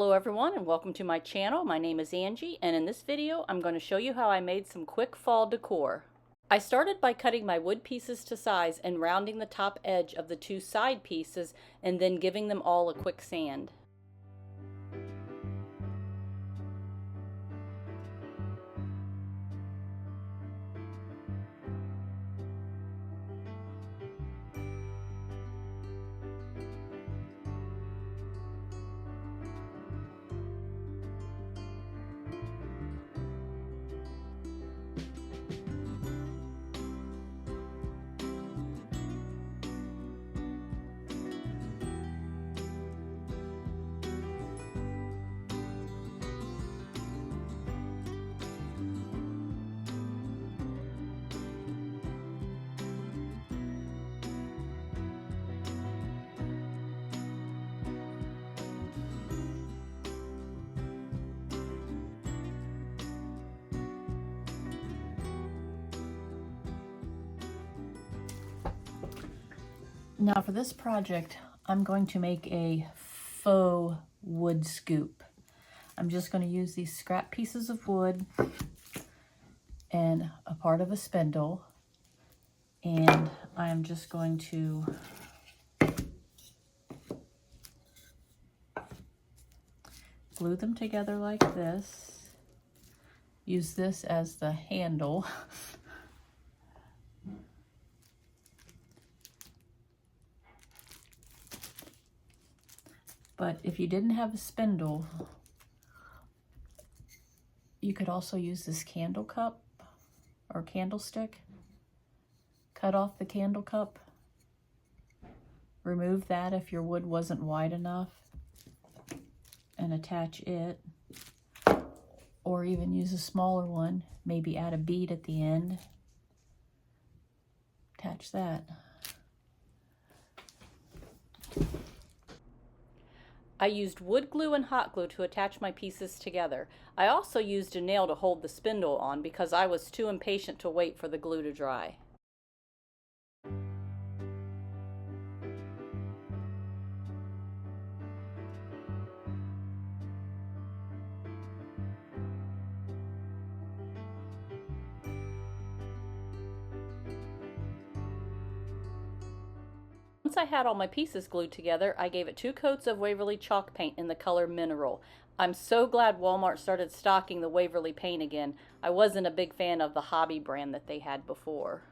Hello everyone and welcome to my channel. My name is Angie and in this video I'm going to show you how I made some quick fall decor. I started by cutting my wood pieces to size and rounding the top edge of the two side pieces and then giving them all a quick sand. Now for this project, I'm going to make a faux wood scoop. I'm just going to use these scrap pieces of wood and a part of a spindle, and I am just going to glue them together like this. Use this as the handle. But if you didn't have a spindle, you could also use this candle cup or candlestick. Cut off the candle cup, remove that if your wood wasn't wide enough, and attach it. Or even use a smaller one, maybe add a bead at the end. Attach that. I used wood glue and hot glue to attach my pieces together. I also used a nail to hold the spindle on because I was too impatient to wait for the glue to dry. Once I had all my pieces glued together, I gave it 2 coats of Waverly chalk paint in the color Mineral. I'm so glad Walmart started stocking the Waverly paint again. I wasn't a big fan of the Hobby brand that they had before.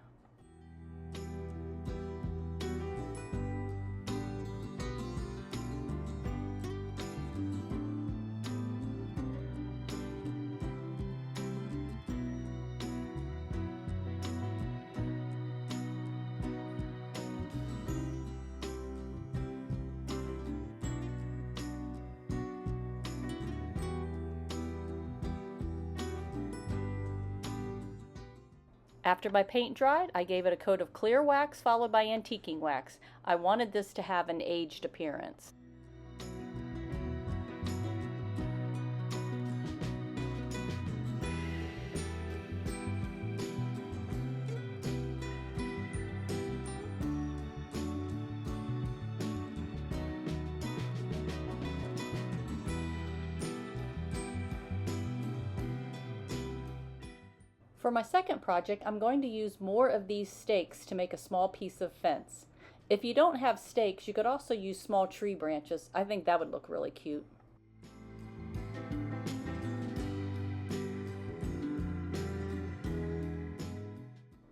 After my paint dried, I gave it a coat of clear wax followed by antiquing wax. I wanted this to have an aged appearance. For my second project, I'm going to use more of these stakes to make a small piece of fence. If you don't have stakes, you could also use small tree branches. I think that would look really cute.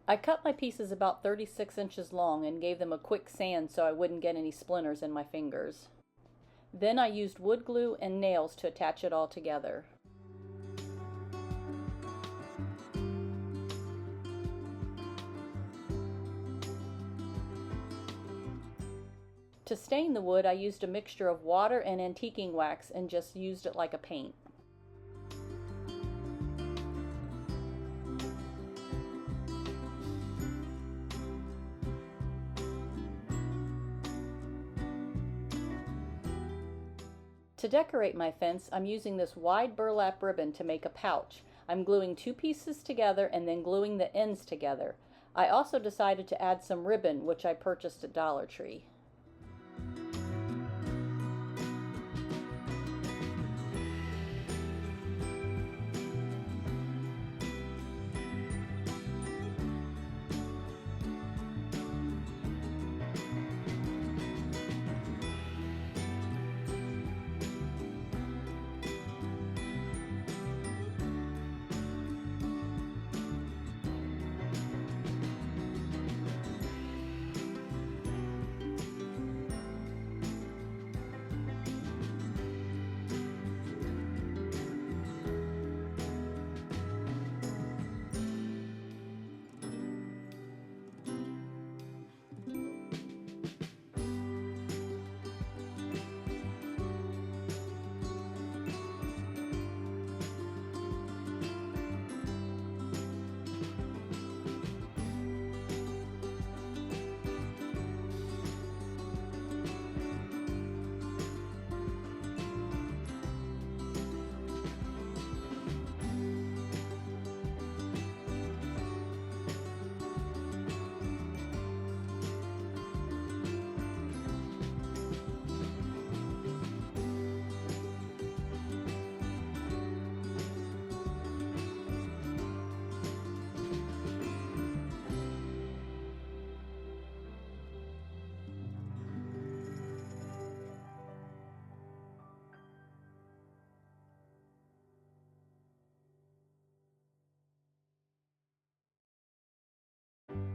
I cut my pieces about 36 inches long and gave them a quick sand so I wouldn't get any splinters in my fingers. Then I used wood glue and nails to attach it all together. To stain the wood, I used a mixture of water and antiquing wax and just used it like a paint. To decorate my fence, I'm using this wide burlap ribbon to make a pouch. I'm gluing 2 pieces together and then gluing the ends together. I also decided to add some ribbon, which I purchased at Dollar Tree.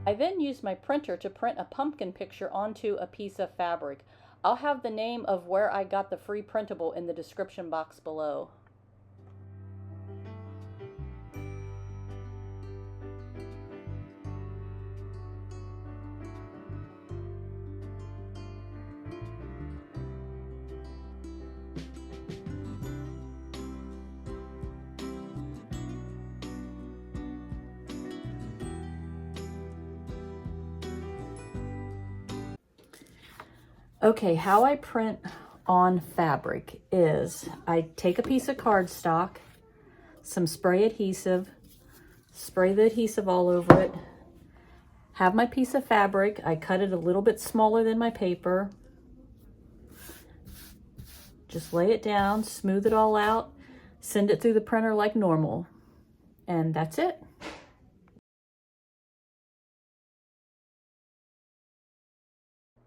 I then used my printer to print a pumpkin picture onto a piece of fabric. I'll have the name of where I got the free printable in the description box below. Okay, how I print on fabric is I take a piece of cardstock, some spray adhesive, spray the adhesive all over it, have my piece of fabric, I cut it a little bit smaller than my paper, just lay it down, smooth it all out, send it through the printer like normal, and that's it.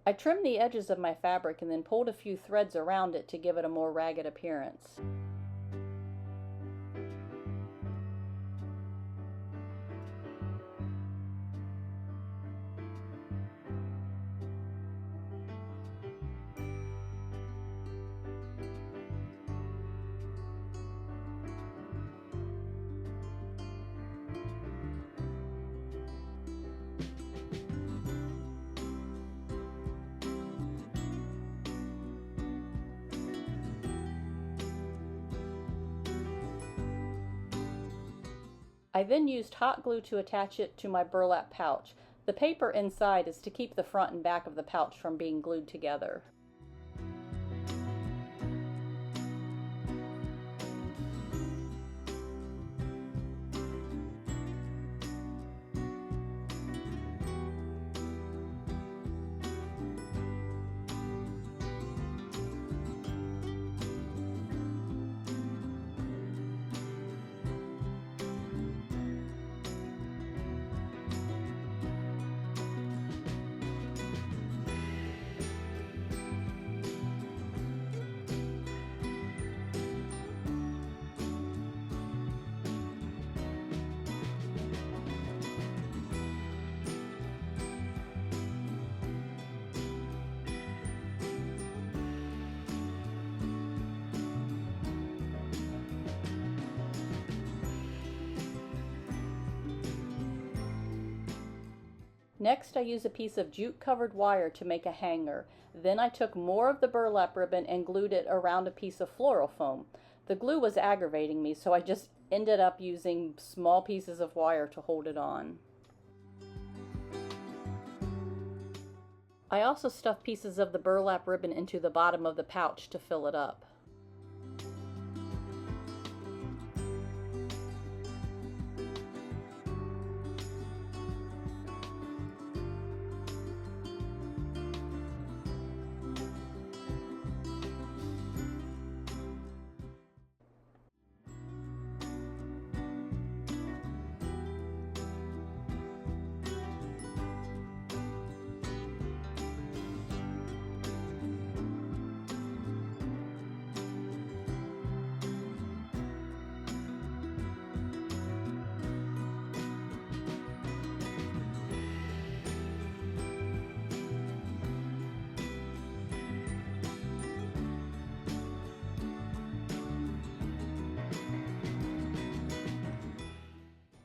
I trimmed the edges of my fabric and then pulled a few threads around it to give it a more ragged appearance. I then used hot glue to attach it to my burlap pouch. The paper inside is to keep the front and back of the pouch from being glued together. Next, I used a piece of jute-covered wire to make a hanger. Then I took more of the burlap ribbon and glued it around a piece of floral foam. The glue was aggravating me, so I just ended up using small pieces of wire to hold it on. I also stuffed pieces of the burlap ribbon into the bottom of the pouch to fill it up.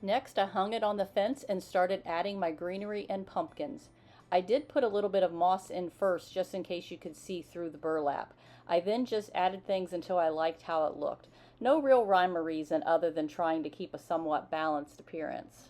Next, I hung it on the fence and started adding my greenery and pumpkins. I did put a little bit of moss in first just in case you could see through the burlap. I then just added things until I liked how it looked. No real rhyme or reason other than trying to keep a somewhat balanced appearance.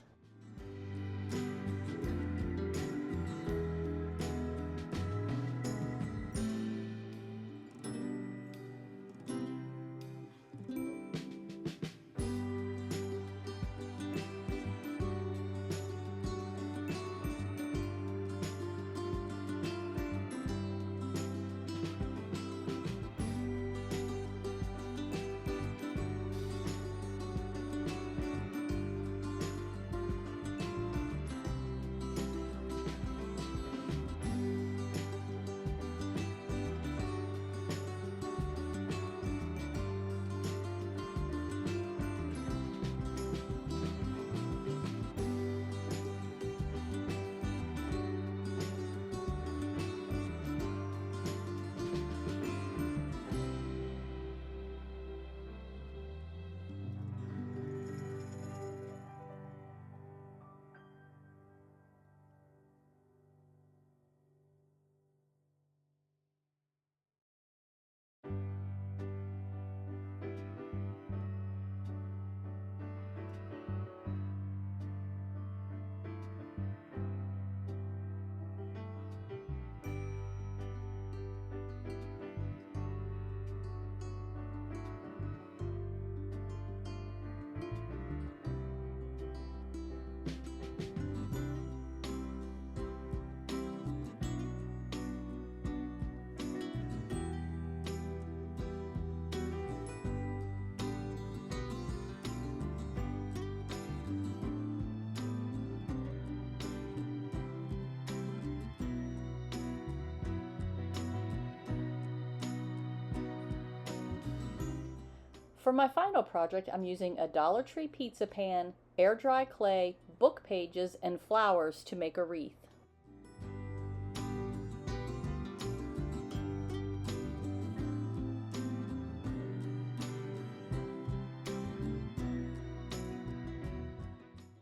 For my final project, I'm using a Dollar Tree pizza pan, air dry clay, book pages, and flowers to make a wreath.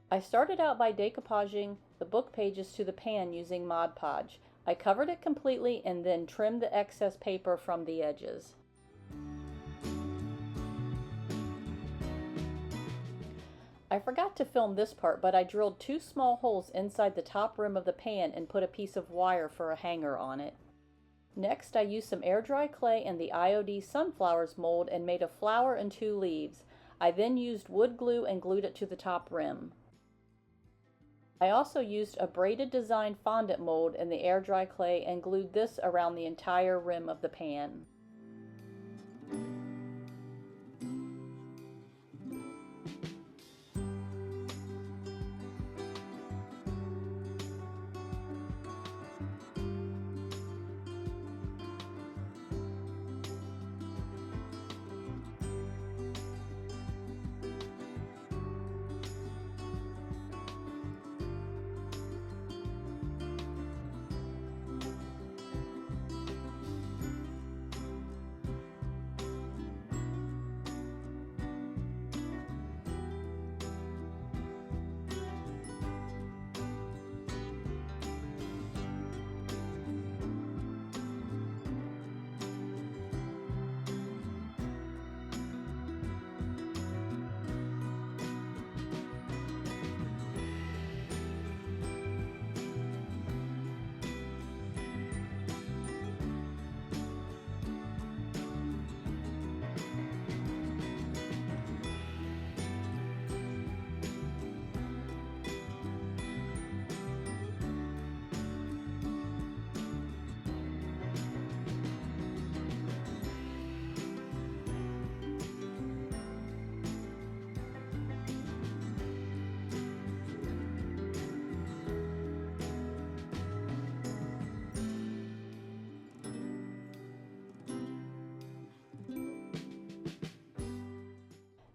I started out by decoupaging the book pages to the pan using Mod Podge. I covered it completely and then trimmed the excess paper from the edges. I forgot to film this part, but I drilled 2 small holes inside the top rim of the pan and put a piece of wire for a hanger on it. Next, I used some air dry clay and the IOD Sunflowers Mould and made a flower and 2 leaves. I then used wood glue and glued it to the top rim. I also used a braided design fondant mold in the air dry clay and glued this around the entire rim of the pan.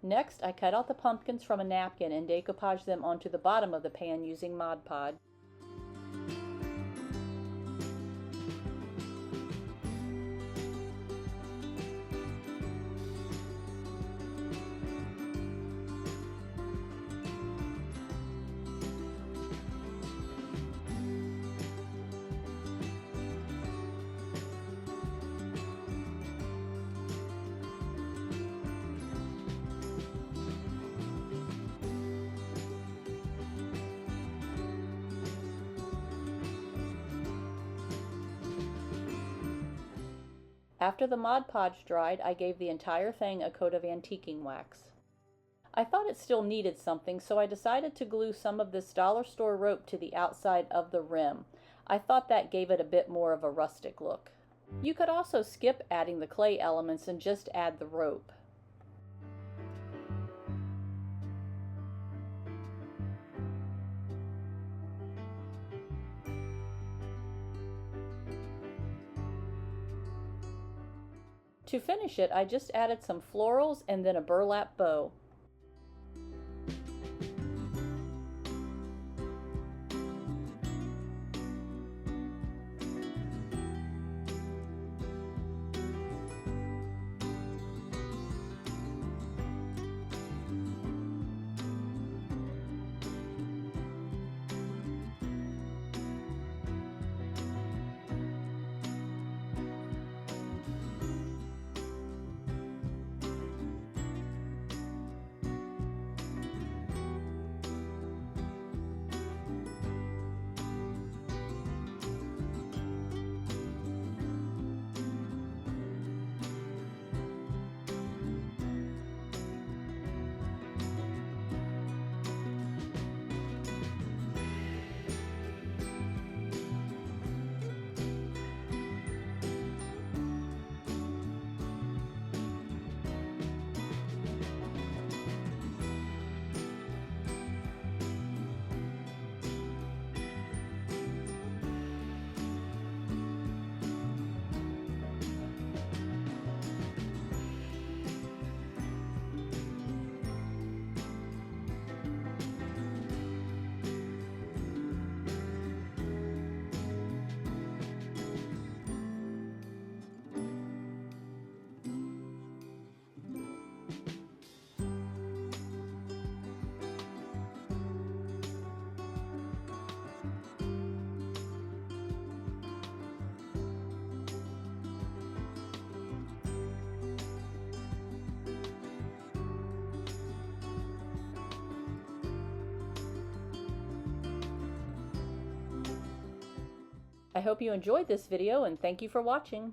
Next, I cut out the pumpkins from a napkin and decoupaged them onto the bottom of the pan using Mod Podge. After the Mod Podge dried, I gave the entire thing a coat of antiquing wax. I thought it still needed something, so I decided to glue some of this dollar store rope to the outside of the rim. I thought that gave it a bit more of a rustic look. You could also skip adding the clay elements and just add the rope. To finish it, I just added some florals and then a burlap bow. I hope you enjoyed this video and thank you for watching.